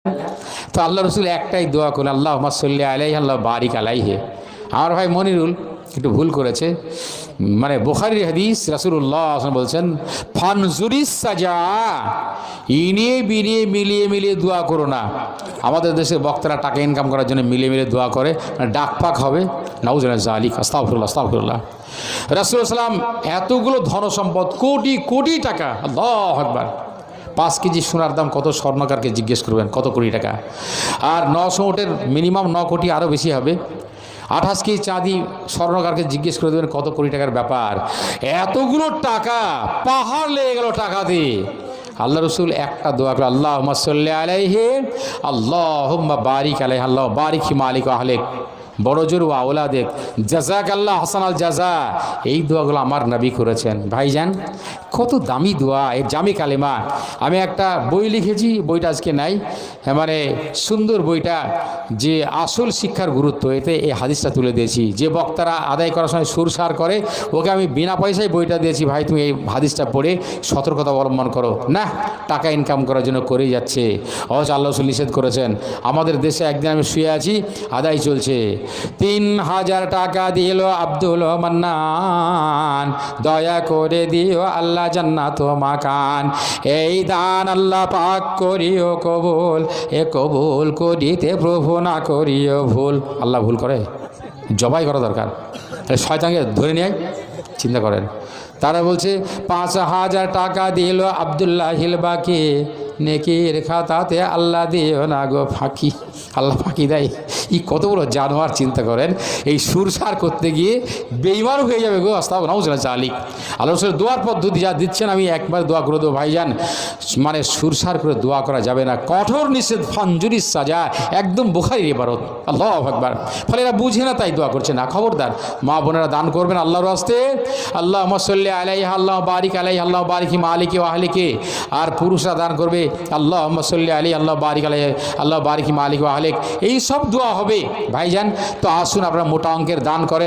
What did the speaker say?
তো আল্লাহ রসুল একটাই দোয়া করলেন, আল্লাহুম্মা সাল্লি আলাইহি আল্লাহ বারিক আলাইহি। আমার ভাই মনিরুল একটু ভুল করেছে, মানে বুখারীর হাদিস, রাসূলুল্লাহ বলছেন ফানজুরিস সাজা, ইনিয়ে বিনিয়ে মিলিয়ে মিলিয়ে দোয়া করো না। আমাদের দেশে বক্তারা টাকা ইনকাম করার জন্য মিলিয়ে মিলিয়ে দোয়া করে, ডাক পাক হবে। নাউজুবিল্লাহ জালিক, আস্তাগফিরুল্লাহ আস্তাগফিরুল্লাহ। রাসূল সাল্লাম এতগুলো ধন সম্পদ, কোটি কোটি টাকা, আল্লাহু আকবার। 5 কেজি সোনার দাম কত স্বর্ণকারকে জিজ্ঞেস করবেন, কত কোটি টাকা। আর 900 উটের মিনিমাম 9 কোটি, আরও বেশি হবে। 28 কেজি চাঁদি স্বর্ণকারকে জিজ্ঞেস করে দেবেন কত কোটি টাকার ব্যাপার। এতগুলো টাকা পাহাড় লেগে গেল টাকা দিয়ে। আল্লাহ রসুল একটা দোয়া করে, আল্লাহুম্মা সাল্লি আলাইহি আল্লাহুম্মা বারিক আলাইহি আল্লাহ বারিক ফি মালিক ওয়া আহলিক বড় জোর ও আওলাদেক জাযাকাল্লাহ হাসানাল জাযা। এই দোয়াগুলো আমার নবী করেছেন। ভাইজান কত দামি দোয়া, এর জামি কালেমা। আমি একটা বই লিখেছি, বইটা আজকে নাই, মানে সুন্দর বইটা, যে আসল শিক্ষার গুরুত্ব, এতে এই হাদিসটা তুলে দিয়েছি। যে বক্তারা আদায় করার সময় সুরসার করে, ওকে আমি বিনা পয়সায় বইটা দিয়েছি, ভাই তুমি এই হাদিসটা পড়ে সতর্কতা অবলম্বন করো। না, টাকা ইনকাম করার জন্য করেই যাচ্ছে, অথচ আল্লাহ রাসূল নিষেধ করেছেন। আমাদের দেশে একদিন আমি শুয়ে আছি, আদায় চলছে, 3000 টাকা দিল আব্দুল মান্নান, দয়া করে দিও আল্লাহ জান্নাত মাকান। এই দান আল্লাহ পাক করিও কবুল, এ কবুল করিতে প্রভু না করিও ভুল। আল্লাহ ভুল করে? জবাই করা দরকার, শয়তানকে ধরে নিয়ে চিন্তা করেন। তারা বলছে 5000 টাকা দিল আব্দুল্লাহিল বাকি, নেকির খাতাতে আল্লাহ দিও না গো ফাঁকি। আল্লাহ ফাঁকি দেয়? কত বড় জানোয়ার, চিন্তা করেন। এই সুরসার করতে গিয়ে বেঈমান হয়ে যাবে গো। আস্তাগফিরুল্লাহ জালিক। আল্লাহ রাসূলের দোয়ার পদ্ধতি যা দিচ্ছেন, আমি একবার দোয়া করে দেবো ভাইজান, মানে সুরসার করে দোয়া করা যাবে না, কঠোর নিষেধ। ফানজুরিস সাজা, একদম বুখারীর ইবারত। আল্লাহু আকবার। ফলে এরা বুঝে না, তাই দোয়া করছে না। খবরদার, মা বোনেরা দান করবেন আল্লাহর রাস্তে। আল্লাহুম্মা সাল্লি আলাইহি আল্লাহ বারিক আলাইহি আল্লাহ বারিক ফি মালিকি ওয়া আহলিকি। আর পুরুষরা দান করবে আল্লাহুম্মা সাল্লি আলাইহি আল্লাহ বারিক আলাইহি আল্লাহ বারিক ফি মালিকি ওয়া আহলিক। এই সব দোয়া হবে ভাইজান। তো আসুন আপনারা মোটা অঙ্কের দান করেন।